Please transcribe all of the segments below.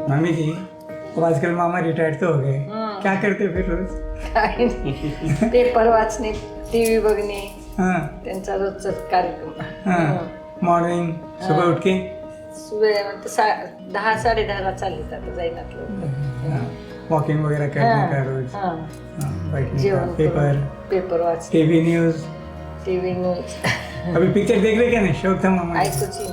Mummy जी, अब आजकल मामा retired तो हो गए, क्या करते फिर रोज? काही नाही. पेपर वाचणे, टीव्ही बघणे, हाँ त्यांचा रोजचाच कार्यक्रम. हाँ, मॉर्निंग सुबह उठ के सुबह म्हणजे 10-10:30ला चालले आता जाईनात लोक. वॉकिंग वगैरह करने का रोज, हां. बैठने का, जेवण पेपर, पेपर वाचणे, टीवी न्यूज. टीव्ही न्यूज अभी पिक्चर देख रहे क्या नाही? शौक था मामा? ऐकूची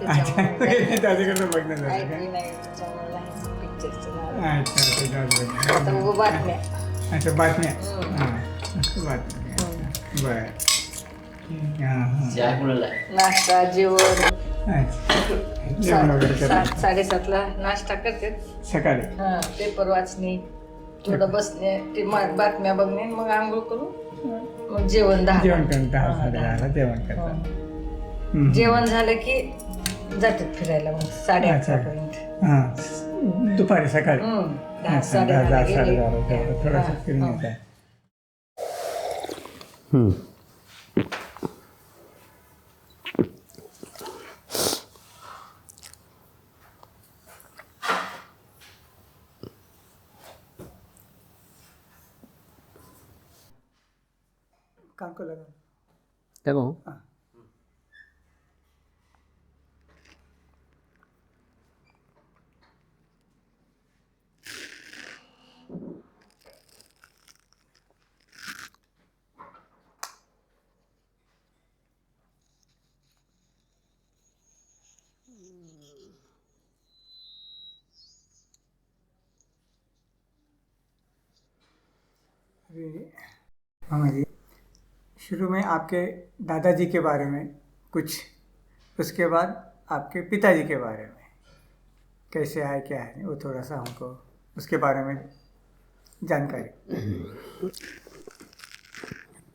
अच्छा, त्याच्याकडे बघणं झालं ऐकली का? नाही त्याच्यामुळे नाही पिक्चरचं नाव. अच्छा, त्याच्यावर बघणं. आता उगं बातम्या. अच्छा, बातम्या. हां, बातम्या. बरं. हां. नाश्ता जेवण अच्छा, जेवण वगैरे करतात 7-7:30ला नाश्ता करते. सकाळी. पेपर वाचणे, थोडं बसणे, ते बातम्या बघणे, मग आंघोळ करून मग जेवण 10. जेवण करून 10-10:30ला जेवण करतात. जेवण झालं की जातात फिरायला मग 8:30पर्यंत. हां, दुपारी सकाळी. 10-10:30 गेले. 10-10:30 थोडंसं फिरून येत आहे. काम को लगा. देखो मामा जी, शुरू में आपके दादाजी के बारे में कुछ, उसके बाद आपके पिताजी के बारे में कैसे आए क्या है, वो थोड़ा सा हमको उसके बारे में जानकारी.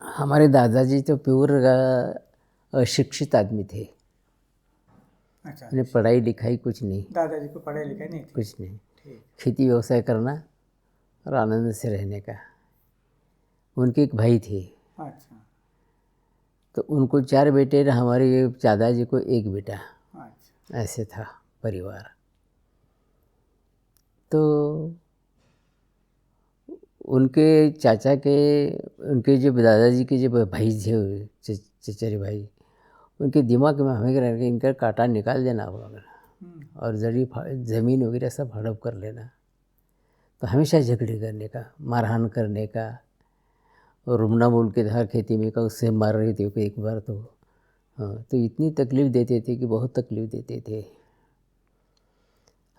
हमारे दादाजी तो प्योर अशिक्षित आदमी थे. अच्छा, उन्हें पढ़ाई लिखाई कुछ नहीं, दादाजी को पढ़ाई लिखाई नहीं थी. कुछ नहीं. ठीक. खेती व्यवसाय करना और आनंद से रहने का. उनके एक भाई थे, अच्छा. तो उनको 4 बेटे, हमारे दादाजी को 1 बेटा. अच्छा. ऐसे था परिवार. तो उनके चाचा के, उनके जो दादाजी के जो भाई थे, चचेरे भाई, उनके दिमाग में हमें रह इनका कांटा निकाल देना होगा और ज़मीन वगैरह सब हड़प कर लेना. तो हमेशा झगड़े करने का, मारहान करने का, और रुमना बोल के था खेती में का, उससे मार रहे थे एक बार तो. हाँ, तो इतनी तकलीफ़ देते थे कि बहुत तकलीफ़ देते थे.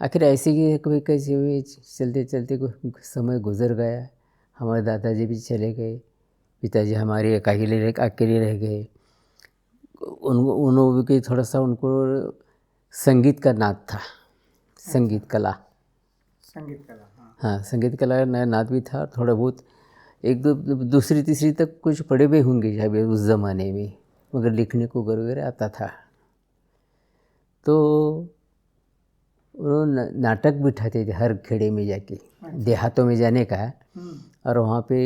आखिर ऐसे ही कभी कैसे हुए, चलते चलते समय गुजर गया. हमारे दादाजी भी चले गए, पिताजी हमारे अकेले रह गए. उन्होंने भी थोड़ा सा उनको संगीत का नाद था, संगीत कला. संगीत कला. हाँ, संगीत कला नाद भी था. थोड़ा बहुत एक दो दूसरी तीसरी तक कुछ पढ़े भी होंगे शायद उस ज़माने में, मगर लिखने को वगैरह आता था. तो उन्होंने नाटक बिठाते थे हर खेड़े में जाके, देहातों में जाने का, और वहाँ पे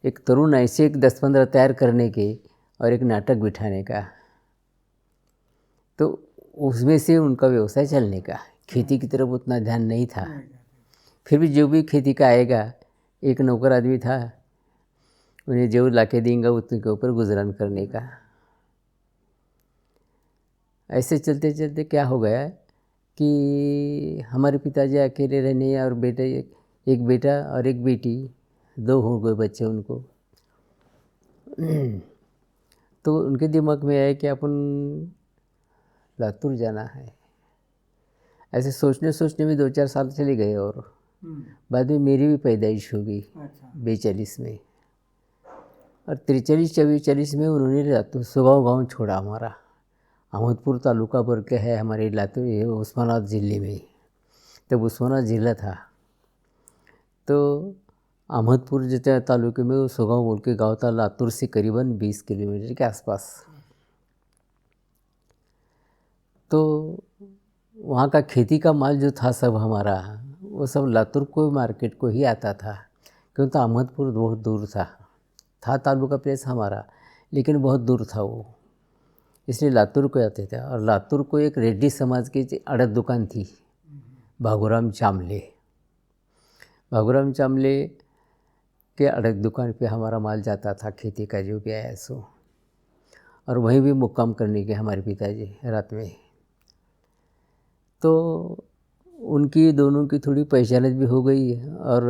एक तरुण ऐसे 10-15 तैयार करने के और एक नाटक बिठाने का. तो उसमें से उनका व्यवसाय चलने का. खेती की तरफ उतना ध्यान नहीं था. फिर भी जो भी खेती का आएगा, एक नौकर आदमी था, उन्हें जो ला के देंगे उतने के ऊपर गुजरान करने का. ऐसे चलते चलते क्या हो गया कि हमारे पिताजी अकेले रहने, और बेटे, एक बेटा और एक बेटी, 2 हो गए बच्चे उनको. तो उनके दिमाग में आया कि अपन लातूर जाना है. ऐसे सोचने सोचने में 2-4 साल चले गए, और बाद में मेरी भी पैदाइश हो गई 42 में, और 43-44 में उन्होंने लातूर सुगांव गांव छोड़ा. हमारा अहमदपुर तालुका भर के है हमारे लातूर, उस्मानाबाद ज़िले में. तब उस्मानाबाद ज़िला था. तो अहमदपुर जो तालुके में सुगांव बोल के गाँव था, लातूर से करीबन 20 किलोमीटर के आसपास. तो वहाँ का खेती का माल जो था सब हमारा, वो सब लातूर को मार्केट को ही आता था, क्योंकि अहमदपुर बहुत दूर था तालुका प्लेस हमारा, लेकिन बहुत दूर था वो, इसलिए लातूर को आते थे. और लातूर को एक रेड्डी समाज की अड़द दुकान थी, भागुराम चामले। भागुराम चामले के अड़क दुकान पे हमारा माल जाता था, खेती का जो भी आया सो, और वहीं भी मुक्काम करने के हमारे पिताजी रात में। तो उनकी दोनों की थोड़ी पहचान भी हो गई, और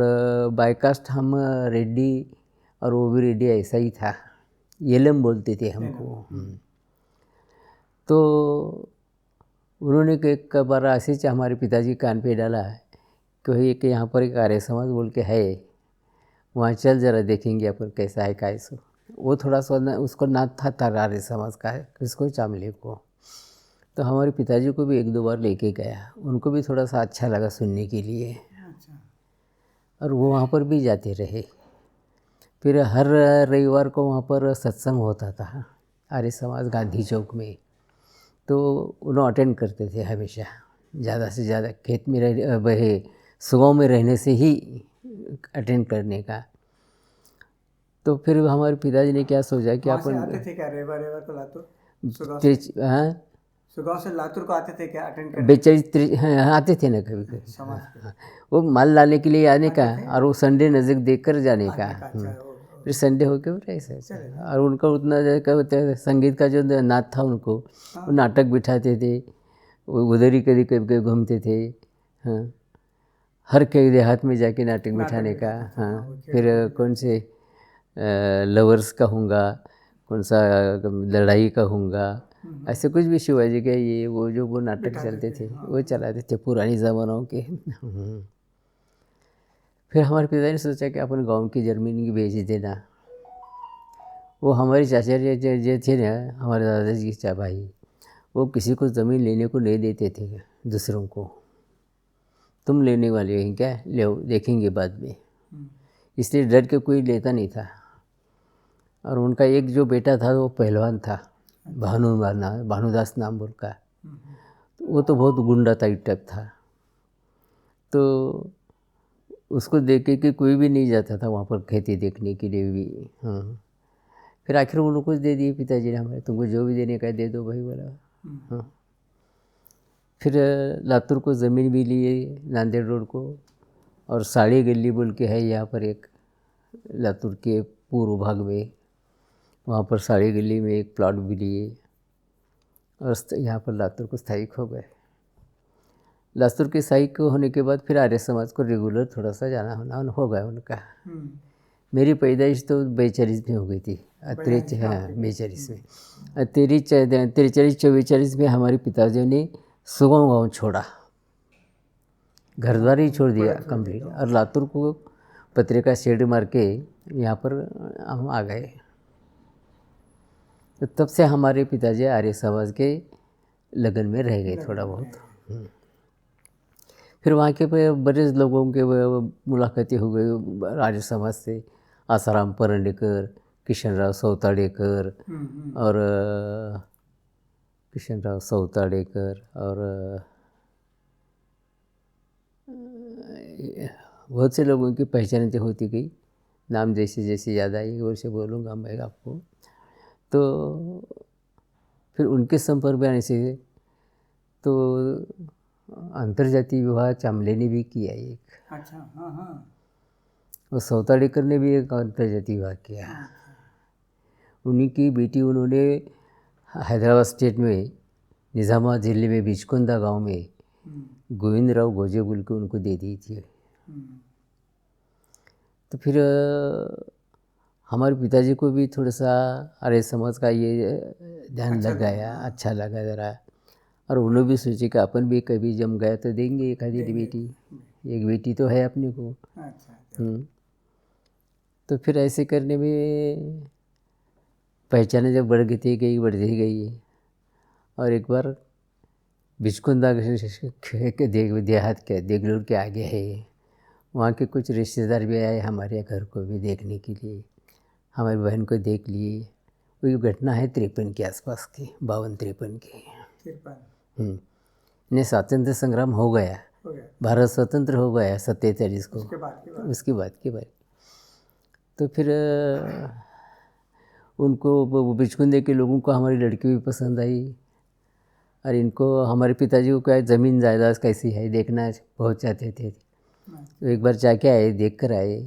बायकास्ट हम रेड्डी और वो भी रेड्डी ऐसा ही था, येलम बोलते थे हमको। तो उन्होंने एक बार ऐसे हमारे पिताजी कान पे डाला कि यहाँ पर एक आर्य समाज बोल के है, वहाँ चल जरा देखेंगे अपन कैसा है काय सो। वो थोड़ा सा उसको नाथ था आर्य समाज का, किसको, चामले को। तो हमारे पिताजी को भी 1-2 बार लेके गया, उनको भी थोड़ा सा अच्छा लगा सुनने के लिए। अच्छा। और वो वहाँ पर भी जाते रहे। फिर हर रविवार को वहाँ पर सत्संग होता था आर्य समाज गांधी चौक में, तो उन्हें अटेंड करते थे हमेशा, ज़्यादा से ज़्यादा खेत में वह सुगांव में रहने से ही अटेंड करने का। तो फिर हमारे पिताजी ने क्या सोचा कि अपन आते थे क्या रविवार को लातूर? हाँ, सुगांव से लातूर को आते थे क्या अटेंड करने? बेचारी हाँ, आते थे ना कभी कभी। समाज के। वो माल लाने के लिए आने का, और वो संडे नज़दीक देख कर जाने का। फिर संडे होके वो ऐसे। और उनका उतना क्या होता है, संगीत का जो नाच था उनको, वो नाटक बिठाते थे, वो उधर ही कभी कभी घूमते थे। हाँ, हर कई देहात में जाके नाटक बिठाने का। हाँ, फिर कौन से लवर्स का होगा, कौन सा लड़ाई का होगा, ऐसे कुछ भी शिवाजी के ये वो जो वो नाटक चलते थे वो चलाते थे पुरानी ज़मानों के। फिर हमारे पिता ने सोचा कि अपन गांव की ज़मीन की बेच देना। वो हमारे चाचा जो थे ना, हमारे दादाजी के चा भाई, वो किसी को ज़मीन लेने को नहीं देते थे दूसरों को। तुम लेने वाले हैं क्या, ले देखेंगे बाद में, इसलिए डर के कोई लेता नहीं था। और उनका एक जो बेटा था वो पहलवान था, भानुदास नाम बोल का, वो तो बहुत गुंडा टाइप था। तो उसको देख के कोई भी नहीं जाता था वहाँ पर खेती देखने के लिए भी। हाँ, फिर आखिर उनको कुछ दे दिए पिताजी ने हमारे, तुमको जो भी देने का दे दो भाई बोला। हाँ, फिर लातूर को ज़मीन भी लिए, नांदेड़ रोड को, और साड़ी गली बोल के है यहाँ पर एक लातूर के पूर्व भाग में, वहाँ पर साड़ी गली में एक प्लॉट भी लिए, और यहाँ पर लातूर को स्थायिक हो गए। लातूर के स्थायिक होने के बाद फिर आर्य समाज को रेगुलर थोड़ा सा जाना होना हो गया उनका। मेरी पैदाइश तो 42 में हो गई थी, 42 में। 43-44 में हमारे पिताजी ने सुगांव गाँव छोड़ा, घर द्वार ही छोड़ दिया कंप्लीट, और लातूर को पत्रिका शेड मार के यहाँ पर हम आ गए। तो तब से हमारे पिताजी आर्य समाज के लगन में रह गए थोड़ा बहुत। फिर वहाँ के बड़े लोगों के मुलाकातें हो गई आर्य समाज से, आसाराम परंडेकर, किशनराव सौताड़ेकर, और किशनराव सौताड़ेकर, और बहुत से लोगों की पहचान तो होती गई, नाम जैसे जैसे याद आएगी वैसे बोलूँगा मैं आपको। तो फिर उनके संपर्क में आने से तो अंतर्जातीय विवाह चामले ने भी किया एक। अच्छा। हाँ हाँ। और सौताड़ेकर ने भी एक अंतर्जातीय विवाह किया। उन्हीं की बेटी उन्होंने हैदराबाद स्टेट में निज़ामाबाद जिले में बिचकुंदा गांव में गोविंदराव गोजे बोल के उनको दे दी थी। तो फिर हमारे पिताजी को भी थोड़ा सा आर्य समाज का ये ध्यान लग गया, अच्छा लगा ज़रा, और उन्होंने भी सोचे कि अपन भी कभी जम गया तो देंगे एक आधी बेटी, एक बेटी तो है अपने को। तो फिर ऐसे करने में पहचाने जब बढ़ती गई, और एक बार बिचकुंदा के देहात के देगलूर के आगे है, वहाँ के कुछ रिश्तेदार भी आए हमारे घर को भी देखने के लिए, हमारी बहन को देख लिए। वही घटना है 53 के आसपास की, 52-53 की। ने स्वातंत्र संग्राम हो गया, भारत स्वतंत्र हो गया 47 को, उसके बाद की बात। तो फिर उनको बिचकुंदे के लोगों को हमारी लड़की भी पसंद आई, और इनको हमारे पिताजी को क्या ज़मीन जायदाद कैसी है देखना बहुत चाहते थे। तो एक बार जाके आए, देख कर आए,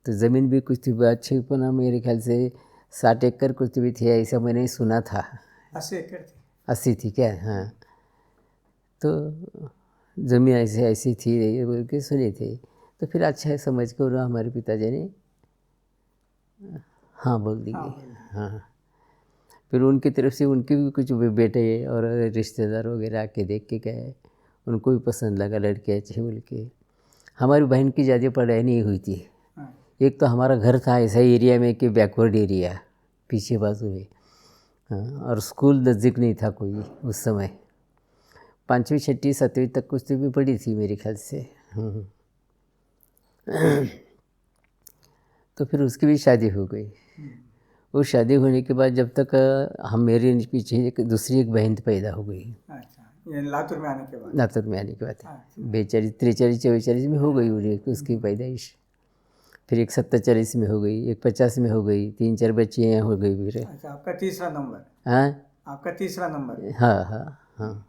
तो ज़मीन भी कुछ थी अच्छी, पना मेरे ख्याल से 60 एकड़ कुछ भी थी, ऐसा मैंने सुना था। 80 एकड़ थी। 80 थी क्या? हाँ, तो ज़मीन ऐसी ऐसी थी बोल के सुने थे। तो फिर अच्छा है समझ कर हमारे पिताजी ने हाँ बोल दी। हाँ, फिर उनकी तरफ से उनके भी कुछ बेटे और रिश्तेदार वगैरह आके देख के गए, उनको भी पसंद लगा लड़के अच्छे बोल के। हमारी बहन की ज़्यादा पढ़ाई नहीं हुई थी। एक तो हमारा घर था ऐसा एरिया में कि बैकवर्ड एरिया पीछे बाजू में, हाँ, और स्कूल नज़दीक नहीं था कोई उस समय। 5वीं 6वीं 7वीं तक कुछ भी पढ़ी थी मेरे ख्याल से। तो फिर उसकी भी शादी हो गई। वो शादी होने के बाद जब तक हम मेरे पीछे एक दूसरी एक बहन पैदा हो गई। अच्छा, ये लातूर में आने के बाद? लातूर में आने के बाद 42 43 44 में हो गई उसकी पैदाइश। फिर एक 47 में हो गई, एक 50 में हो गई, 3-4 बच्चे यहाँ हो गई फिर। अच्छा, आपका तीसरा नंबर? हाँ, आपका तीसरा नंबर? हाँ हाँ हाँ।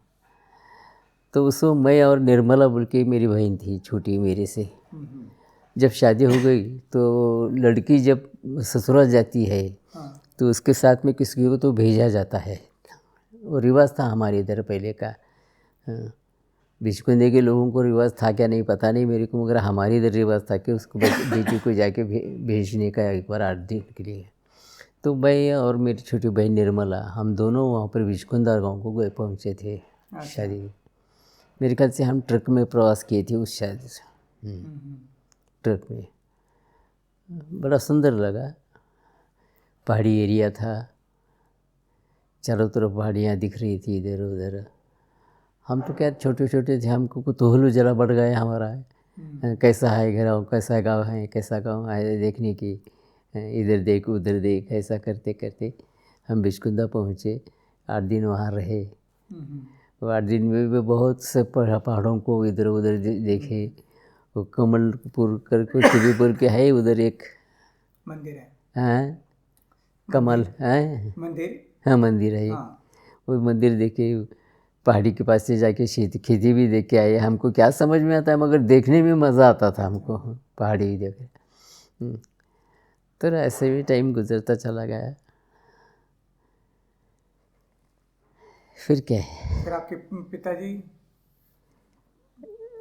तो उसमें मैं और निर्मला बोल के मेरी बहन थी छोटी मेरे से। जब शादी हो गई तो लड़की जब ससुराल जाती है तो उसके साथ में किसी को तो भेजा जाता है। वो रिवाज था हमारे इधर पहले का। बिचकुंदे के लोगों को रिवाज था क्या नहीं पता नहीं मेरे को, मगर हमारे इधर रिवाज था कि उसको बेटी को जाके भेजने का एक बार 8 दिन के लिए। तो मैं और मेरी छोटी बहन निर्मला हम दोनों वहाँ पर बिचकुंदा गाँव को गए पहुँचे थे शादी। मेरे ख्याल से हम ट्रक में प्रवास किए थे उस शादी से। ट्रक में बड़ा सुंदर लगा, पहाड़ी एरिया था, चारों तरफ पहाड़ियाँ दिख रही थी इधर उधर। हम तो क्या छोटे छोटे थे, हमको कुतूहल जरा बढ़ गया हमारा, कैसा है गाँव, कैसा गाँव है, कैसा गाँव है देखने की, इधर देख उधर देख, ऐसा करते करते हम बिचकुंदा पहुँचे। 8 दिन वहाँ रहे। वो 8 दिन में भी बहुत से पहाड़ों को इधर उधर देखे। वो कमलपुर कर कुछ भी बोल के है उधर एक मंदिर है। हाँ, कमल है मंदिर, हाँ मंदिर है। वो मंदिर देखे, पहाड़ी के पास से जाके खेती भी देख के आए। हमको क्या समझ में आता है, मगर देखने में मज़ा आता था हमको पहाड़ी देखे। तो ऐसे भी टाइम गुजरता चला गया। फिर क्या है, फिर आपके पिताजी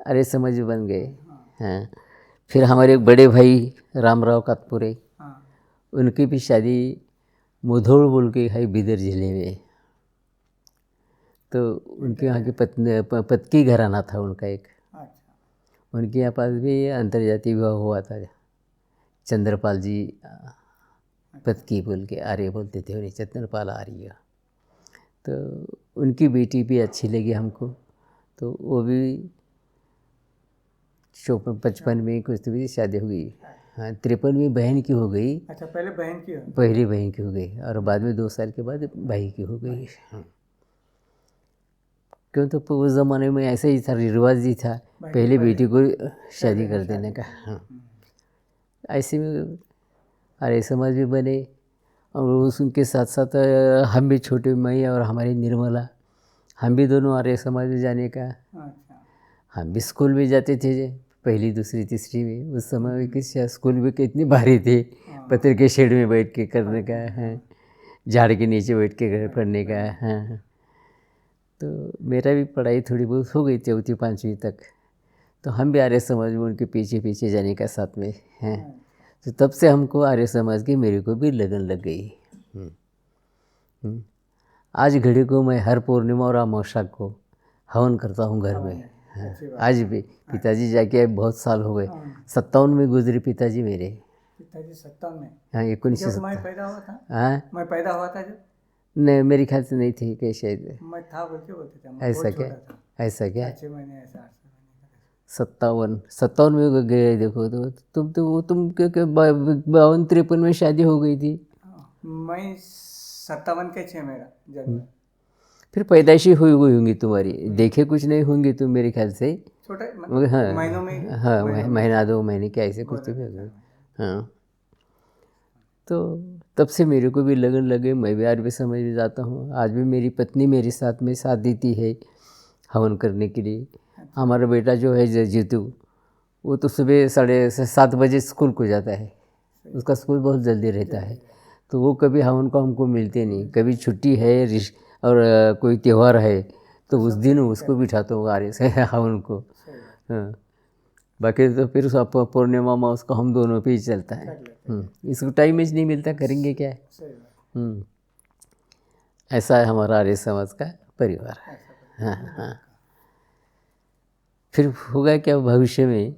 अरे समझ बन गए। हाँ, फिर हमारे एक बड़े भाई रामराव कातपुरे, उनकी भी शादी मुधोल बोल के है बिदर जिले में। तो उनके यहाँ की पतकी घराना था उनका एक। उनके यहाँ पास भी अंतर्जातीय विवाह हुआ था। चंद्रपाल जी पतकी बोल के आर्य बोलते थे उन्हें, चंद्रपाल आर्य। तो उनकी बेटी भी अच्छी लगी हमको। तो वो भी 54-55 में कुछ तो भी शादी हो गई। हाँ, 53 में बहन की हो गई। अच्छा, पहले बहन की? पहली बहन की हो गई और बाद में 2 साल के बाद भाई की हो गई। क्यों, तो उस ज़माने में ऐसे ही था, रिवाज ही था पहले बेटी को शादी कर देने का। हाँ, ऐसे में आर्य समाज भी बने। और उनके साथ साथ हम भी छोटे, मैं और हमारी निर्मला, हम भी दोनों आर्य समाज में जाने का। हम भी स्कूल में जाते थे, पहली दूसरी तीसरी में। उस समय किस स्कूल में कितनी भारी थे, पत्थर के शेड में बैठ के करने का है, झाड़ के नीचे बैठ के पढ़ने का है। तो मेरा भी पढ़ाई थोड़ी बहुत हो गई 4वीं 5वीं तक। तो हम भी आर्य समाज में उनके पीछे पीछे जाने का साथ में हैं। तो तब से हमको आर्य समाज की मेरे को भी लगन लग गई। आज घड़ी को मैं हर पूर्णिमा और अमावस्या को हवन करता हूँ घर में। आज भी पिताजी जाके बहुत साल हो गए। 57 में गुजरे पिताजी मेरे। पिताजी 57 में? हाँ, 1957। मैं पैदा हुआ था? हाँ, मैं पैदा हुआ था जब? नहीं, मेरे ख्याल से नहीं थे क्या, शायद। मैं था बोल के बोलते थे। ऐसा क्या? ऐसा क्या? 6 महीने ऐसा 57 में गए। देखो तो तुम क्या 52-53 में शादी हो गई थी। मैं 57 के 6 मेरा जन्म। फिर पैदाइशी हुई होंगी तुम्हारी, देखे कुछ नहीं होंगी तुम मेरे ख्याल से। छोटा हाँ, महीनों में। हाँ, महीना 2 महीने क्या ऐसे कुछ भी। हाँ, तो तब से मेरे को भी लगन लगे, मैं भी आज भी समझ में जाता हूँ। आज भी मेरी पत्नी मेरे साथ में साथ देती है हवन करने के लिए। हमारा बेटा जो है जीतू, वो तो सुबह 7:30 बजे स्कूल को जाता है, उसका स्कूल बहुत जल्दी रहता है, तो वो कभी हवन को हमको मिलते नहीं। कभी छुट्टी है और कोई त्यौहार है तो उस दिन उसको बिठाता हूँ आरे से हवन को। हाँ, बाकी तो फिर सब पूर्णिमा अमावस को हम दोनों पे ही चलता है। इसको टाइम ही नहीं मिलता, करेंगे क्या। ऐसा है हमारा आर्य समाज का परिवार। हाँ हाँ। फिर होगा क्या भविष्य में,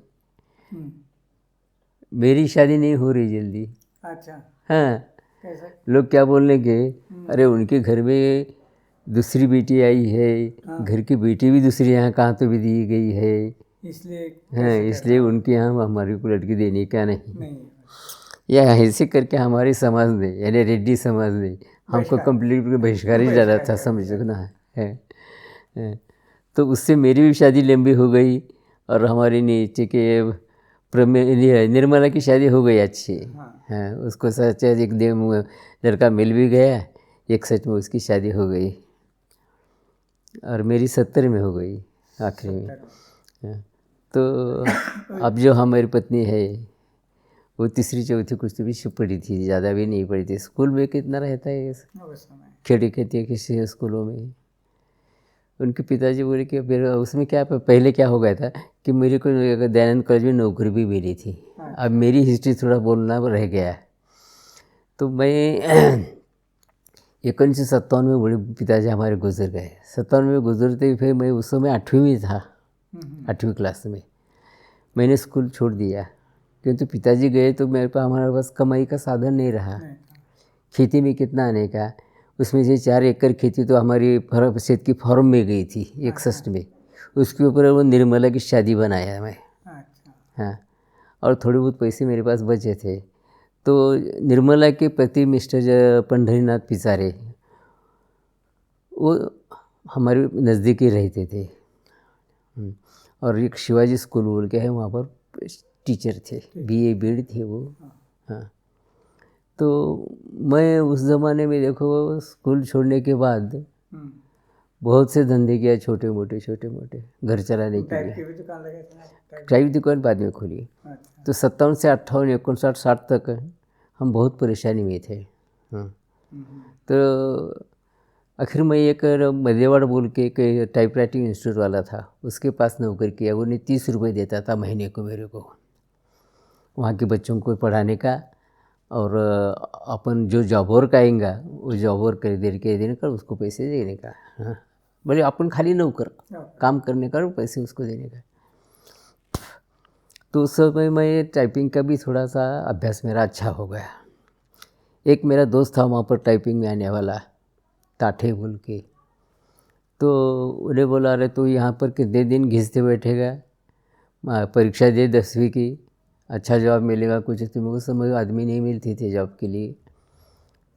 मेरी शादी नहीं हो रही जल्दी। अच्छा। हाँ, कैसे? लोग क्या बोलने के, अरे उनके घर में दूसरी बेटी आई है, घर की बेटी भी दूसरी यहाँ कहाँ तो भी दी गई है, इसलिए हाँ, इसलिए उनके यहाँ हमारी को लड़की देने का नहीं। नहीं। या ऐसे करके हमारे समाज ने, यानी रेड्डी समाज ने हमको कंप्लीट बहिष्कार ही डाला था, समझना है। तो उससे मेरी भी शादी लंबी हो गई और हमारे नीचे के निर्मला की शादी हो गई अच्छी। हाँ, उसको सच एक लड़का मिल भी गया, एक सच में उसकी शादी हो गई और मेरी 70 में हो गई आखिरी में। हाँ, तो अब जो हमारी पत्नी है वो तीसरी चौथी कुछ तो भी पढ़ी थी, ज़्यादा भी नहीं पढ़ी थी। स्कूल में कितना रहता है, खेड़ी कहती है किसी स्कूलों में। उनके पिताजी बोले कि फिर उसमें क्या पहले क्या हो गया था कि मेरे को दयानंद कॉलेज में नौकरी भी मिली थी। अब मेरी हिस्ट्री थोड़ा बोलना रह गया। तो मैं 1957 में बड़े पिताजी हमारे गुजर गए। 57 में गुजरते फिर मैं उस समय 8वीं में था, 8वीं क्लास में। मैंने स्कूल छोड़ दिया क्योंकि पिताजी गए तो मेरे पास हमारे पास कमाई का साधन नहीं रहा। खेती में कितना आने का, उसमें से 4 एकड़ खेती तो हमारी खेत की फॉर्म में गई थी 61 में। उसके ऊपर वो निर्मला की शादी बनाया मैं। हाँ, और थोड़े बहुत पैसे मेरे पास बचे थे तो निर्मला के पति मिस्टर पंढरीनाथ पिसारे वो हमारे नज़दीक ही रहते थे और एक शिवाजी स्कूल बोल के है, वहाँ पर टीचर थे, BA बीएड थे वो। हाँ, तो मैं उस ज़माने में देखो स्कूल छोड़ने के बाद बहुत से धंधे किया, छोटे मोटे घर चलाने के लिए। टाई की दुकान बाद में खोली। तो 57 से 58, 59, 60 तक हम बहुत परेशानी में थे। हाँ, तो आखिर में एक मदेवाड़ बोल के एक टाइपराइटिंग इंस्टीट्यूट वाला था, उसके पास नौकरी किया। वो 30 रुपये देता था महीने को मेरे को, वहाँ के बच्चों को पढ़ाने का और अपन जो जॉब वर्क आएगा वो जॉब वर्क कर देने का उसको पैसे देने का। हाँ, बोले अपन खाली नौकर काम करने का और पैसे उसको देने का। तो उस समय मैं टाइपिंग का भी थोड़ा सा अभ्यास मेरा अच्छा हो गया। एक मेरा दोस्त था वहाँ पर टाइपिंग में आने वाला, टाठे बोल के, तो उन्हें बोला, अरे तू यहाँ पर कितने दिन घिसते बैठेगा, परीक्षा दे 10वीं की, अच्छा जॉब मिलेगा कुछ। तो मेरे को समझ आदमी नहीं मिलती थी जॉब के लिए।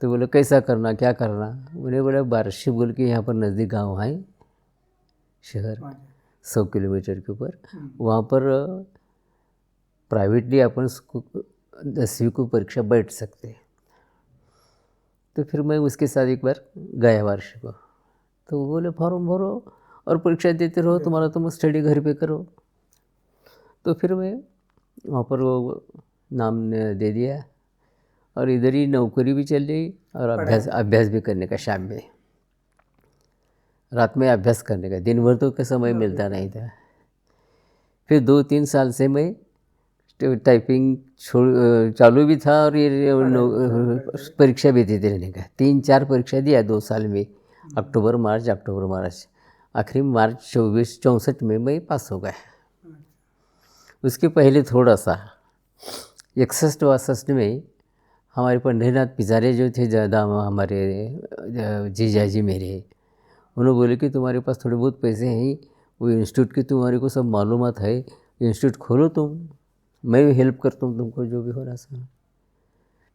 तो बोले कैसा करना, क्या करना। उन्हें बोला बारशी बोल के यहाँ पर नज़दीक गांव है, शहर 100 किलोमीटर के ऊपर, वहाँ पर प्राइवेटली अपन 10वीं को परीक्षा बैठ सकते हैं। तो फिर मैं उसके साथ एक बार गया वार्षिक को। तो वो बोले फॉर्म भरो और परीक्षा देते रहो, तुम्हारा तुम स्टडी घर पे करो। तो फिर मैं वहाँ पर वो नाम दे दिया और इधर ही नौकरी भी चल रही और अभ्यास भी करने का। शाम में रात में अभ्यास करने का, दिन भर तो का समय मिलता नहीं था। फिर 2-3 साल से मैं टाइपिंग चालू भी था और ये परीक्षा भी देते रहने का। 3-4 परीक्षा दिया 2 साल में, अक्टूबर मार्च। आखिरी मार्च 64 में मैं पास हो गया। उसके पहले थोड़ा सा 61-62 में हमारे पंढरीनाथ पिसारे जो थे ज़्यादा हमारे जीजा जी मेरे, उन्होंने बोले कि तुम्हारे पास थोड़े बहुत पैसे हैं, वो इंस्टीट्यूट की तुम्हारे को सब मालूमात है, इंस्टीट्यूट खोलो तुम, मैं भी हेल्प करता हूँ तुमको जो भी हो रहा सा।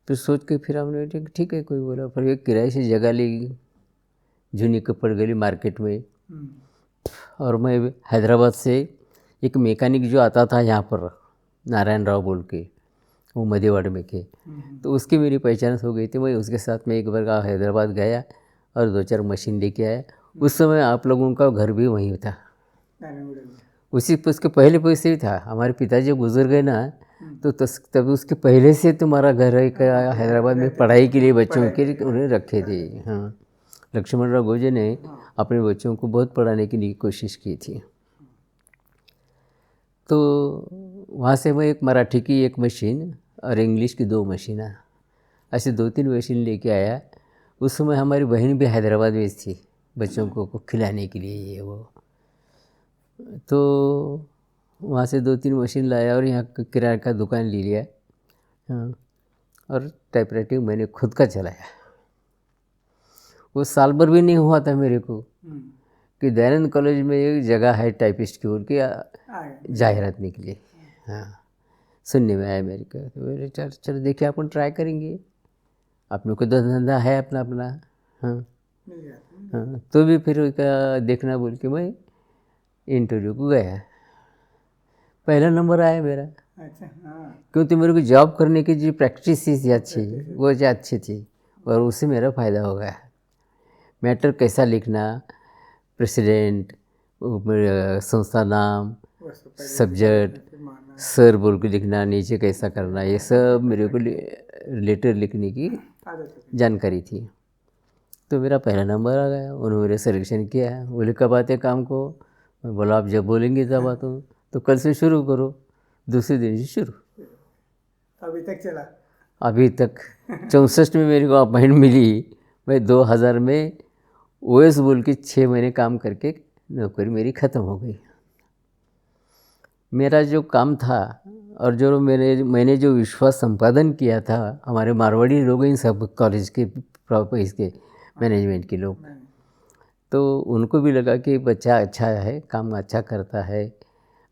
फिर सोच के फिर हमने ठीक है, कोई बोला। फिर एक किराए से जगह ली जूनी कपड़ गली मार्केट में। और मैं हैदराबाद से एक मैकेनिक जो आता था यहाँ पर, नारायण राव बोल के, वो मधेवाड़ में के। तो उसकी मेरी पहचान हो गई थी। मैं उसके साथ में एक बार हैदराबाद गया और 2-4 मशीन लेके आया। उस समय आप लोगों का घर भी वहीं था, उसी उसके पहले पैसे ही था। हमारे पिताजी गुजर गए ना, तो तब उसके पहले से तुम्हारा घर एक हैदराबाद में पढ़ाई के लिए बच्चों के लिए उन्हें रखे थे। हाँ, लक्ष्मण राव गोजे ने अपने बच्चों को बहुत पढ़ाने की लिए कोशिश की थी। तो वहाँ से मैं एक मराठी की 1 मशीन और इंग्लिश की 2 मशीन, ऐसे 2-3 मशीन लेके आया। उस समय हमारी बहन भी हैदराबाद में थी बच्चों को खिलाने के लिए ये वो। तो वहाँ से 2-3 मशीन लाया और यहाँ किराए का दुकान ले लिया। हाँ, और टाइपराइटिंग मैंने खुद का चलाया। वो साल भर भी नहीं हुआ था मेरे को कि दयानंद कॉलेज में एक जगह है टाइपिस्ट की, उनकी जाहिरात निकली। हाँ, सुनने में आया मेरे को। तो मेरे चलो देखिए अपन ट्राई करेंगे, अपने को तो धंधा है अपना अपना। हाँ हाँ, तो भी फिर देखना बोल के मैं इंटरव्यू को गया। पहला नंबर आया मेरा। अच्छा, हाँ। क्योंकि मेरे को जॉब करने की जो प्रैक्टिस थी अच्छी, वो जो अच्छी थी, और उससे मेरा फ़ायदा हो गया। मैटर कैसा लिखना, प्रेसिडेंट, संस्था नाम, सब्जेक्ट, सर बोल के लिखना, नीचे कैसा करना, ये सब मेरे को लेटर लिखने की जानकारी थी। तो मेरा पहला नंबर आ गया। उन्होंने मेरे सिलेक्शन किया। बोले कब आते काम को? मैं बोला आप जब बोलेंगे तब आता हूँ। तो कल से शुरू करो। दूसरे दिन से शुरू। अभी तक चला? अभी तक 64 में मेरे को अपॉइंट मिली। मैं 2000 में ओएस बोल के 6 महीने काम करके नौकरी मेरी ख़त्म हो गई। मेरा जो काम था और जो मैंने जो विश्वास संपादन किया था, हमारे मारवाड़ी लोग इन सब कॉलेज के इसके मैनेजमेंट के लोग, तो उनको भी लगा कि बच्चा अच्छा है, काम अच्छा करता है,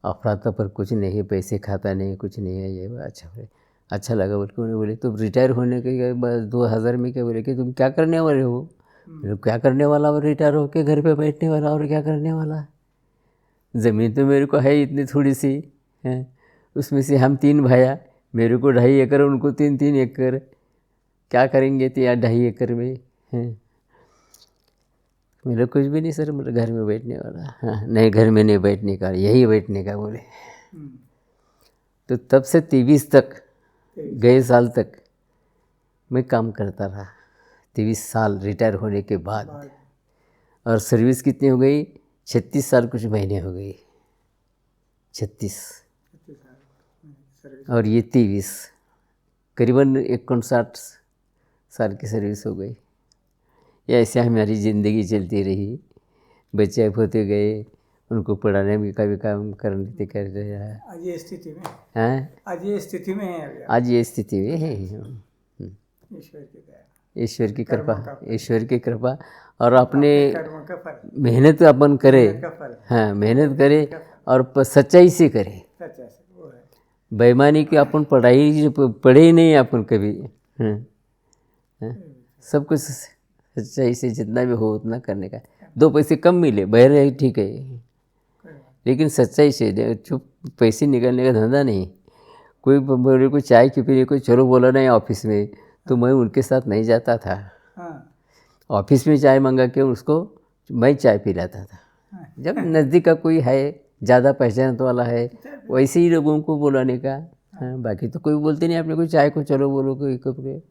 अफरा तफर कुछ नहीं है, पैसे खाता नहीं, कुछ नहीं है, ये अच्छा लगा। बोल के उन्हें बोले तुम रिटायर होने के बाद 2000 में क्या बोले कि तुम क्या करने वाले हो? क्या करने वाला और रिटायर होके घर पे बैठने वाला, और क्या करने वाला? ज़मीन तो मेरे को है इतनी थोड़ी सी है, उसमें से हम 3 भाइया, मेरे को 2.5 एकड़, उनको 3-3 एकड़, क्या करेंगे 2.5 एकड़ में हैं? मेरा कुछ भी नहीं सर, मेरे घर में बैठने वाला। हाँ, नहीं घर में नहीं बैठने का, यही बैठने का बोले। तो तब से 23 तक, गए साल तक मैं काम करता रहा। 23 साल रिटायर होने के बाद। और सर्विस कितनी हो गई? 36 साल कुछ महीने हो गई। 36 और ये 23, करीबन 59 साल की सर्विस हो गई। ऐसे हमारी ज़िंदगी चलती रही। बच्चे होते गए, उनको पढ़ाने में का भी काम करने कर रहा है। आज ये स्थिति में हैं? आज ये स्थिति में है। आज ये स्थिति में है। ईश्वर की कृपा, ईश्वर की कृपा। और अपने मेहनत अपन करे। हाँ, मेहनत करे और सच्चाई से करे। बेईमानी की अपन पढ़े ही नहीं अपन कभी। सब कुछ सच्चाई से जितना भी हो उतना करने का। 2 पैसे कम मिले बहरे ठीक है, लेकिन सच्चाई से, चुप पैसे निकालने का धंधा नहीं। कोई मेरे को चाय की पीने को चलो बोला नहीं ऑफिस में, तो मैं उनके साथ नहीं जाता था। ऑफिस में चाय मंगा के उसको मैं चाय पिलाता था। जब नज़दीक का कोई है, ज़्यादा पहचान वाला है, वैसे ही लोगों को बुलाने का। बाकी तो कोई बोलते नहीं अपने को चाय को चलो बोलो कोई कपड़े।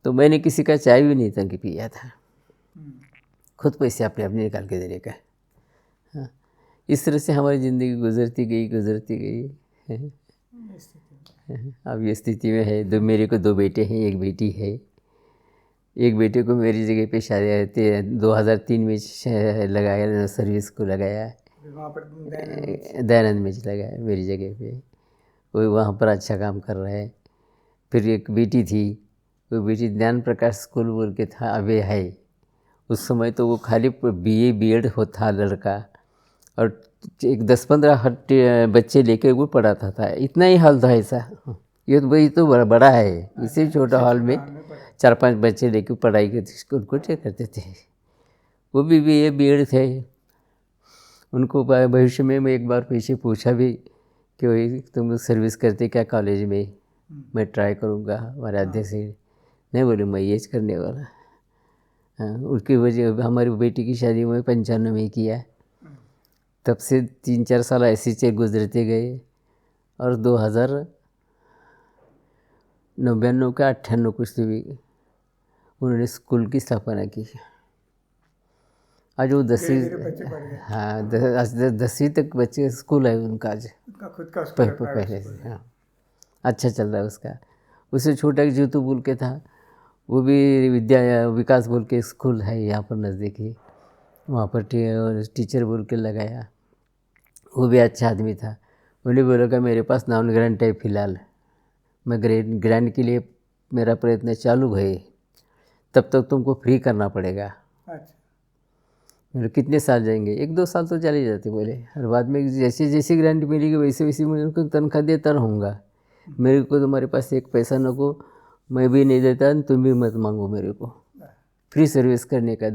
तो मैंने किसी का चाय भी नहीं तंग पिया था, खुद पैसे अपने अपने निकाल के देने का। हाँ, इस तरह से हमारी ज़िंदगी गुजरती गई है। अब ये स्थिति में है। मेरे को 2 बेटे हैं, 1 बेटी है। एक बेटे को मेरी जगह पे शादी 2003 में लगाया, सर्विस को लगाया, दयानंद में लगाया मेरी जगह पे। वो वहाँ पर अच्छा काम कर रहा है। फिर एक बेटी थी, वो बेटी ज्ञान प्रकाश स्कूल बोल के था, अभी है। उस समय तो वो खाली BA B.Ed होता लड़का, और एक 10-15 बच्चे लेके वो पढ़ाता था। इतना ही हॉल था ऐसा। ये तो वही तो बड़ा है, इसी छोटा हॉल में 4-5 बच्चे लेके पढ़ाई के स्कूल को करते थे। वो भी BA B.Ed थे। उनको भविष्य में मैं एक बार पीछे पूछा भी कि वही तुम लोग सर्विस करते क्या कॉलेज में, मैं ट्राई करूँगा। हमारे अध्यक्ष जी नहीं बोले मैं ये करने वाला। हाँ, उनकी वजह हमारी बेटी की शादी में 95 में किया। तब से 3-4 साल ऐसे ही गुजरते गए और 2099 का 98 कुछ भी उन्होंने स्कूल की स्थापना की। आज वो धीरे धीरे बच्चे बढ़ गए। हाँ, आज 10वीं तक बच्चे स्कूल है उनका आज उनका खुद का स्कूल है, प्राइवेट पहले स्कूल से। है। हाँ, अच्छा चल रहा है उसका। उससे छोटा एक जीतू बोल के था, वो भी विद्या विकास बोल के स्कूल है यहाँ पर नज़दीक ही, वहाँ पर टीचर बोल के लगाया। वो भी अच्छा आदमी था। उन्हें बोला कि मेरे पास नॉन ग्रांट है फ़िलहाल, मैं ग्रांट के लिए मेरा प्रयत्न चालू है, तब तक तुमको फ्री करना पड़ेगा। अच्छा। मेरे कितने साल जाएंगे? 1-2 साल तो चले जाते बोले, और बाद में जैसे जैसे ग्रांट मिलेगी वैसे वैसे मैं उनको तनख्वाह देता रहूँगा। मेरे को तुम्हारे पास एक पैसा न को, मैं भी नहीं देता, तुम भी मत मांगो मेरे को, फ्री सर्विस करने का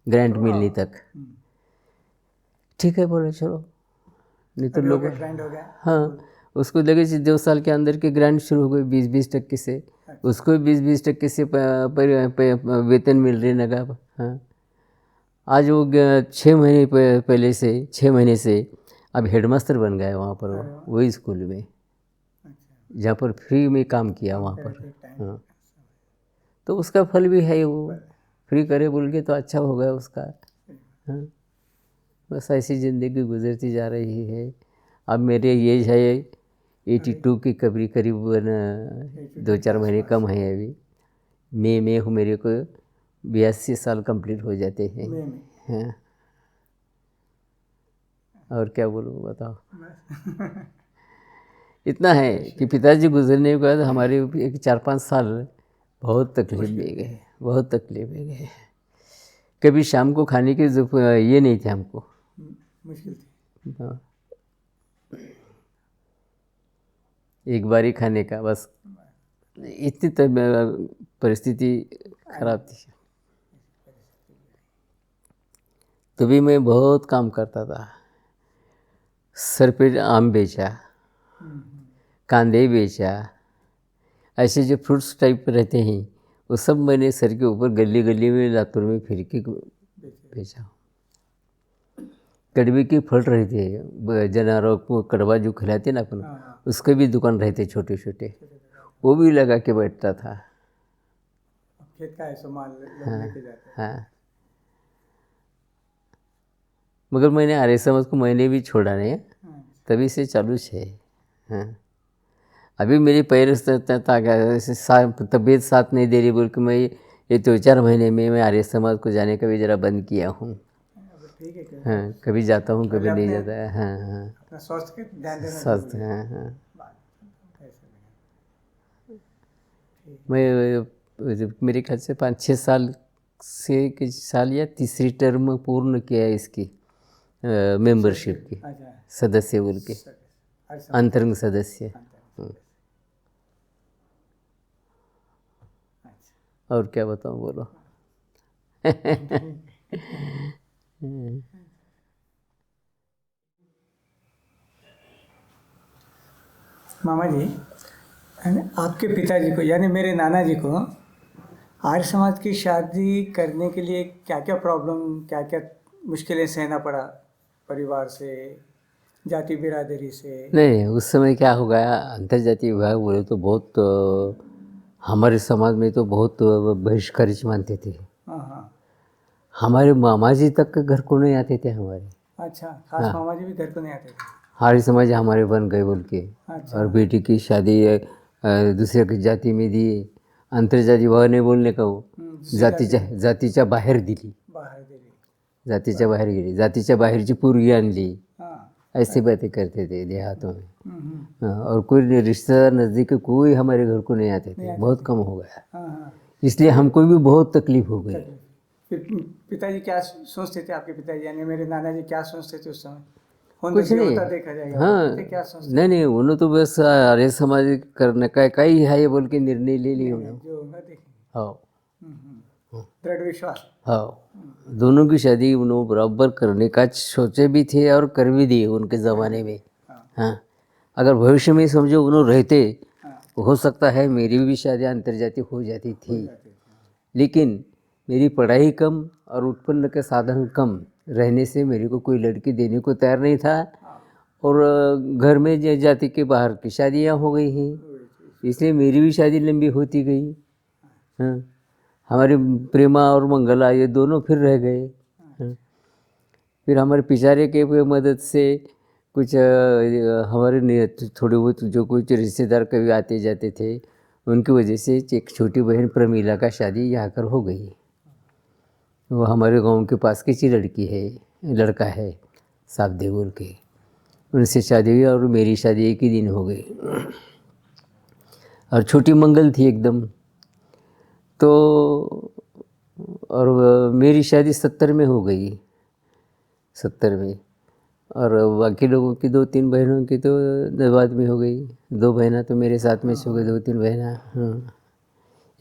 ग्रांट मिलने तक। ठीक है बोले चलो, नहीं तो लोग ग्रांट हो गया। हाँ, उसको लगे 2 साल के अंदर के ग्रांट शुरू हो गए 20-20% से। उसको 20-20% से वेतन मिल रही लगा। हाँ, आज वो 6 महीने पहले से 6 महीने से अब हेडमास्टर बन गया वहाँ पर, वही स्कूल में जहाँ पर फ्री में काम किया वहाँ पर। हाँ, तो उसका फल भी है, वो फ्री करे बोल के तो अच्छा हो गया उसका। हाँ, बस ऐसी ज़िंदगी गुजरती जा रही है। अब मेरे एज है 82 की, करीबन 2-4 महीने कम है अभी। मई में हो मेरे को 82 साल कंप्लीट हो जाते हैं। हाँ, और क्या बोलूँ बताओ। इतना है कि पिताजी गुजरने के बाद हमारे एक 4-5 साल बहुत तकलीफ में गए, बहुत तकलीफ में गए। कभी शाम को खाने की ये नहीं थे हमको, मुश्किल थी। हाँ, एक बार ही खाने का बस, इतनी परिस्थिति खराब थी। तभी मैं बहुत काम करता था, सर पे आम बेचा, कांदे बेचा, ऐसे जो फ्रूट्स टाइप रहते हैं वो सब मैंने सर के ऊपर गली गली में लातूर में फिर के बेचा। कड़वे के फल रहते, जानवरों को कड़वा जो खिलाते ना अपन, उसके भी दुकान रहते छोटे छोटे, वो भी लगा के बैठता था। खेत का ऐसा माल हाँ, लेके जाते हैं। हाँ, मगर मैंने आर्य समाज को मैंने भी छोड़ा नहीं, तभी से चालू है। हाँ, अभी मेरी पैर तबीयत साथ नहीं दे रही बोल के मैं ये 2-4 महीने में मैं आर्य समाज को जाने का भी ज़रा बंद किया हूँ। ठीक है क्या? हाँ, कभी जाता हूँ कभी नहीं जाता है। हाँ हाँ, अपना स्वास्थ्य के ध्यान देना स्वास्थ्य। जरूरी है। हाँ हाँ, ऐसे मैं मेरे ख्याल से 5-6 साल से के साल या तीसरी टर्म पूर्ण किया है इसकी मेंबरशिप की, अच्छा। सदस्य बोल के, अंतरंग सदस्य। और क्या बताऊँ बोलो। मामा जी, यानी आपके पिताजी को, यानी मेरे नाना जी को आर्य समाज की शादी करने के लिए क्या क्या प्रॉब्लम, क्या क्या मुश्किलें सहना पड़ा, परिवार से, जाति बिरादरी से? नहीं, उस समय क्या हो गया, अंतर्जातीय विवाह बोले तो बहुत हमारे समाज में तो बहुत बहिष्कृत मानते थे। हाँ हाँ। हमारे मामा जी तक के घर को नहीं आते थे हमारे। अच्छा, खास हाँ, मामा जी भी घर को नहीं आते थे? आर्य समाज हमारे बन गए बोल के। अच्छा। और बेटी की शादी दुसऱ्या की जाती में दी, आंतरजातीय विवाह नहीं बोलने का, वो जातीच्या बाहेर दिली, बाहर दिली। जातीच्या बाहेर गेली, जातीच्या बाहेरची पोरगी आणली, हाँ। ऐसी बातें करते थे देहातों में। हाँ, और कोई रिश्तेदार नज़दीक कोई हमारे घर को नहीं आते थे, बहुत कम हो गया। हाँ हाँ। इसलिए हमको भी बहुत तकलीफ हो गई। फिर पिताजी क्या सोचते थे, आपके पिताजी यानी मेरे नाना जी क्या सोचते थे उस समय? कुछ नहीं, होता देखा जाएगा। हाँ, होते थे, क्या सोचते नहीं नहीं, उन्होंने तो बस आर्य समाज करने का कई है ये बोल के निर्णय ले लिया थे? उन्होंने। जो होगा देखेंगे। हाँ दृढ़ विश्वास। हाँ, दोनों की शादी उन्होंने बराबर करने का सोचे भी थे और कर भी दिए उनके ज़माने में। हाँ, अगर भविष्य में समझो उन्होंने रहते, हाँ, हो सकता है मेरी भी शादी अंतर्जातीय हो जाती थी, जाते थे। लेकिन मेरी पढ़ाई कम और उत्पन्न के साधन कम रहने से मेरे को कोई लड़की देने को तैयार नहीं था। हाँ, और घर में जाति के बाहर की शादियाँ हो गई हैं, इसलिए मेरी भी शादी लंबी होती गई। हाँ, हमारे प्रेमा और मंगला ये दोनों फिर रह गए। हाँ, फिर हमारे पिछारे के मदद से कुछ हमारे थोड़े बहुत जो कुछ रिश्तेदार कभी आते जाते थे, उनकी वजह से एक छोटी बहन प्रमीला का शादी यहाँ कर हो गई। वो हमारे गांव के पास की सी लड़की है, लड़का है साहब देवुर के, उनसे शादी हुई और मेरी शादी एक ही दिन हो गई। और छोटी मंगल थी एकदम। तो और मेरी शादी 70 में हो गई, 70 में। और बाकी लोगों की 2-3 बहनों की तो बाद में हो गई। 2 बहना तो मेरे साथ में हो गई, 2-3 बहना। हाँ,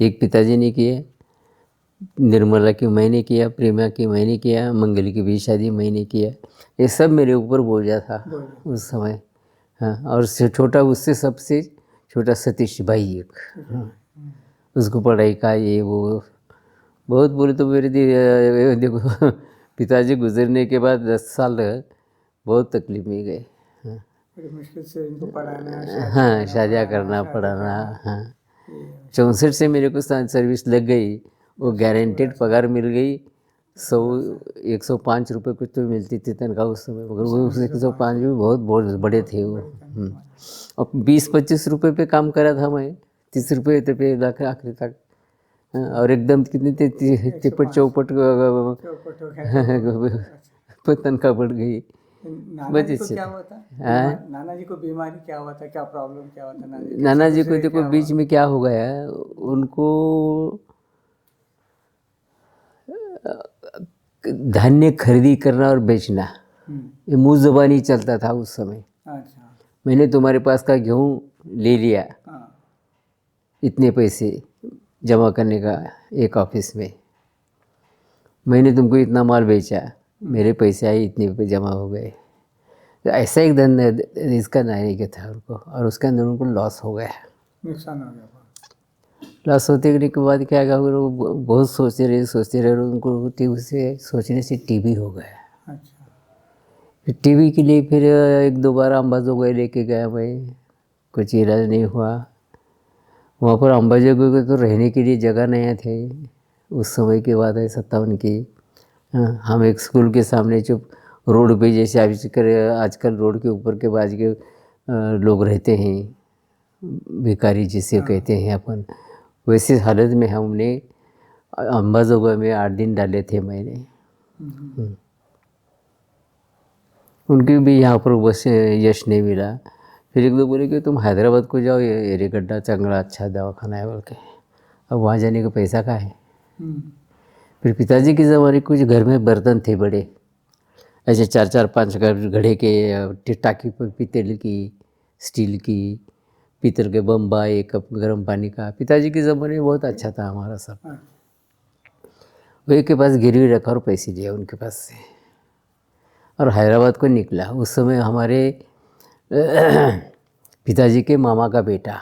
एक पिताजी ने किया, निर्मला की मैंने किया, प्रेमा की मैंने किया, मंगल की भी शादी मैंने किया। ये सब मेरे ऊपर बोझा था उस समय। हाँ, और छोटा उससे सबसे छोटा सतीश भाई एक, हाँ, उसको पढ़ाई का ये वो बहुत बोले तो मेरे देखो पिताजी गुजरने के बाद 10 साल बहुत तकलीफ में गए। हाँ, बड़ी मुश्किल से इनको पढ़ाना, हाँ, शादियाँ करना, पढ़ाना। हाँ, 64 से मेरे को सर्विस लग गई, वो गारंटेड पगार मिल गई। 105 रुपये कुछ तो मिलती थी तनख्वाह उस समय, मगर वो 105 भी बहुत बड़े थे वो। और 20-25 रुपये पे काम करा था मैं, 30 रुपये पे लाख आखिरी तक। हाँ, और एकदम कितनी तिपट चौपट तनख्वाह बढ़ गई। नाना जी को क्या हुआ था? नाना जी को बीमारी क्या हुआ था, क्या प्रॉब्लम क्या हुआ था नाना जी को? देखो बीच में क्या हो गया, उनको धान्य खरीदी करना और बेचना ये मुँह ज़बानी चलता था उस समय। अच्छा, मैंने तुम्हारे पास का गेहूँ ले लिया, इतने पैसे जमा करने का एक ऑफिस में, मैंने तुमको इतना माल बेचा, मेरे पैसे आए, इतने रुपये जमा हो गए। तो ऐसा एक धन इसका नारी का था उनको, और उसके अंदर उनको लॉस हो गया, नुकसान हो गया। लॉस होते के बाद क्या हुआ, वो बहुत सोचते रहे, उनको उसे सोचने से टीबी हो गया। अच्छा, फिर टीबी के लिए फिर 1-2 बार अंबाजोगाई लेके गया मैं, कुछ इलाज नहीं हुआ। वहाँ पर अंबाजोगाई को तो रहने के लिए जगह नहीं थे उस समय की बात है, 57 की। हाँ, हम एक स्कूल के सामने चुप रोड पे, जैसे आजकल रोड के ऊपर के बाज के लोग रहते हैं, भिखारी जिसे कहते हैं अपन, वैसी हालत में हमने अंबाजोगाई में 8 दिन डाले थे मैंने। उनके भी यहाँ पर बस यश नहीं मिला। फिर एक दो बोले कि तुम हैदराबाद को जाओ, ये एरेगड्डा चंगड़ा अच्छा दवाखाना है बोल के, अब वहाँ जाने का पैसा कहाँ है। फिर पिताजी के ज़माने कुछ घर में बर्तन थे बड़े, ऐसे 4-5 घड़े के, टाकी पर पीतल की, स्टील की, पीतल के बम्बा, एक कप गर्म पानी का। पिताजी के ज़माने में बहुत अच्छा था हमारा सब। वही के पास गिरवी रखा और पैसे लिया उनके पास से, और हैदराबाद को निकला। उस समय हमारे पिताजी के मामा का बेटा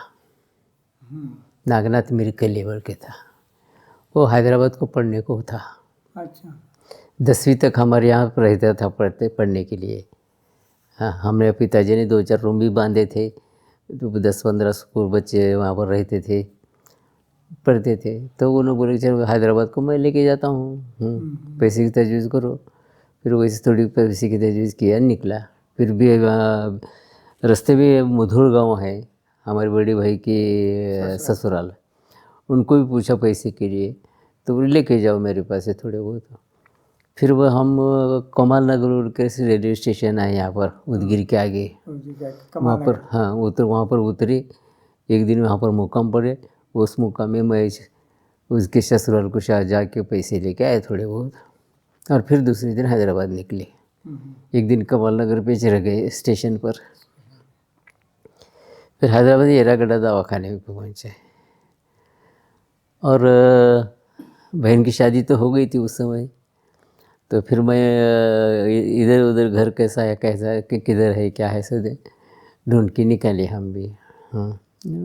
नागनाथ मिर्के लेवल के था, वो हैदराबाद को पढ़ने को था। अच्छा, 10वीं तक हमारे यहाँ रहता था पढ़ने के लिए। हाँ, हमारे पिताजी ने 2-4 रूम भी बांधे थे, तो 10-15 स्कूल बच्चे वहाँ पर रहते थे, पढ़ते थे। तो उन्होंने बोले चलो हैदराबाद को मैं लेके जाता हूँ, पैसे की तजवीज़ करो। फिर वैसे थोड़ी पैसे की तजवीज़ किया, निकला। फिर भी रास्ते में मुधोर गांव है, हमारे बड़े भाई के ससुराल, उनको भी पूछा पैसे के लिए, तो बोले लेके जाओ मेरे पास से थोड़े बहुत। फिर वह हम कमाल नगर के रेलवे स्टेशन है यहाँ पर उदगिर के आगे, वहाँ पर, हाँ, वहाँ पर उतरे। एक दिन वहाँ पर मुकाम पड़े, उस मुकाम में मैं उसके ससुराल को जाके पैसे लेके आए थोड़े बहुत, और फिर दूसरे दिन हैदराबाद निकले। एक दिन कमाल नगर पे चढ़ गए स्टेशन पर, फिर हैदराबाद एरागड्डा दवाखाने में पहुँचे। और बहन की शादी तो हो गई थी उस समय, तो फिर मैं इधर उधर घर कैसा है, कैसा कि किधर है क्या है, सो ढूंढ के निकाले हम भी। हाँ,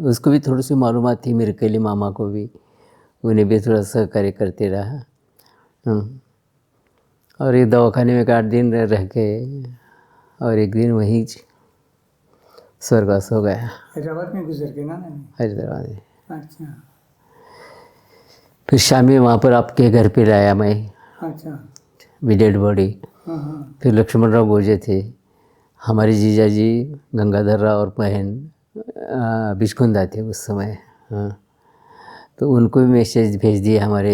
उसको भी थोड़ी सी मालूमात थी, मेरे के लिए मामा को भी, उन्हें भी थोड़ा सहकार्य करते रहा। और एक दवाखाने में 8 दिन रह के और एक दिन वहीं स्वर्गवास हो गया। हैदराबाद में गुजर के ना? हैदराबाद में। अच्छा फिर शाम में वहाँ पर आपके घर पे लाया मैं, अच्छा। भी डेड बॉडी। हाँ हाँ। फिर लक्ष्मण राव गोजे थे, हमारे जीजा जी गंगाधर राव और बहन बिचकुंदा थे उस समय। हाँ, तो उनको भी मैसेज भेज दिए हमारे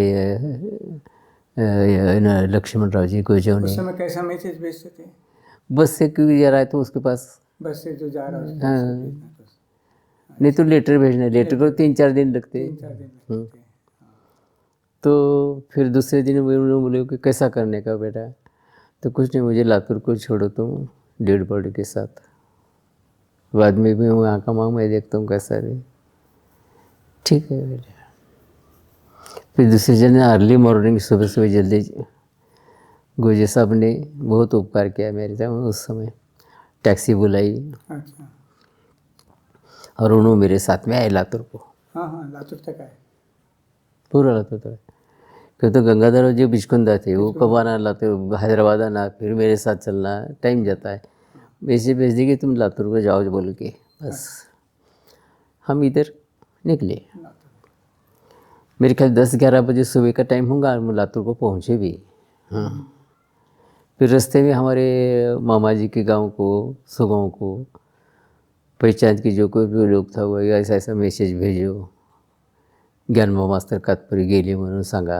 लक्ष्मण राव जी गोजे उस ने। समय कैसा मैसेज भेजते थे? बस से क्यों जा रहा है तो उसके पास, बस से जो जा रहा है उसको हाँ, उसको भेजना तो। नहीं तो लेटर भेजना, लेटर को 3-4 दिन लगते। 3-4 दिन लगते थे। तो फिर दूसरे दिन उन्होंने बोले कि कैसा करने का बेटा, तो कुछ नहीं, मुझे लातूर को छोड़ो तुम डेड बॉडी के साथ, बाद में भी वहाँ का माँ मैं देखता हूँ कैसा भी। ठीक है बेटा। फिर दूसरे दिन अर्ली मॉर्निंग सुबह सुबह जल्दी गोजे साहब ने बहुत उपकार किया मेरे साथ उस समय, टैक्सी बुलाई अच्छा। और उन्होंने मेरे साथ में आए लातूर को। हाँ हाँ, लातूर तक आए। पूरा लातूर तक। फिर तो गंगाधर जी बिचकुंदा थे, वो कब आना लातूर, हैदराबाद आना, फिर मेरे साथ चलना, टाइम जाता है। वैसे भेज दी कि तुम लातूर को जाओ बोल के, बस हम इधर निकले। मेरे ख्याल 10-11 बजे सुबह का टाइम होगा, हम लातूर को पहुँचे भी। हाँ, फिर रास्ते में हमारे मामा जी के गांव को, सुगांव को पहचान की जो कोई भी लोग था वो ऐसा ऐसा मैसेज भेजो, ज्ञानबा मास्तर कातपुरी गेले म्हणून सांगा,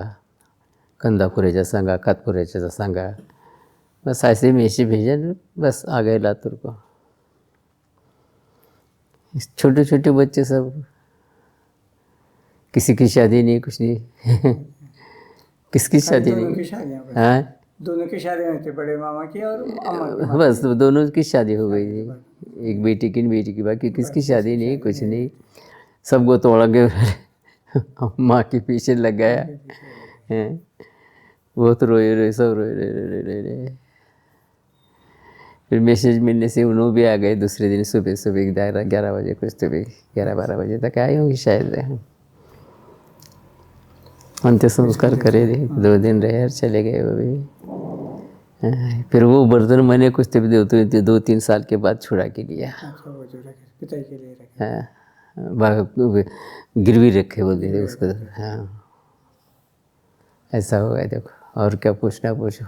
कंदापुरेचा सांगा, कातपुरेचा सांगा, बस ऐसे मैसेज भेजा, बस आ गए लातूर को। छोटे छोटे बच्चे सब, किसी की शादी नहीं, कुछ नहीं किसकी शादी दोनों नहीं। की शादियाँ बस। हाँ, दोनों की शादियाँ हुई थी, बड़े मामा की और अम्मा की। बस दोनों की शादी हो गई थी, एक बेटी की, बाकी किसकी शादी नहीं, कुछ नहीं। सबको तोड़ा के माँ के पीछे लग गया है। बहुत रोए, सब रोए। फिर मैसेज मिलने से उन्होंने भी आ गए दूसरे दिन सुबह 11 बजे, कुछ तो भी 11-12 बजे तक आए होंगे शायद। अंत्य संस्कार करे थे, 2 दिन रहे और चले गए वो भी। फिर वो बर्तन मैंने कुछ तो भी 2-3 साल के बाद छुड़ा के लिया। अच्छा, वो जो रखे पिताई के लिए रखे। हाँ, गिरवी रखे बोलते थे उसको। हाँ, ऐसा हो गया। देखो, और क्या पूछना पूछो।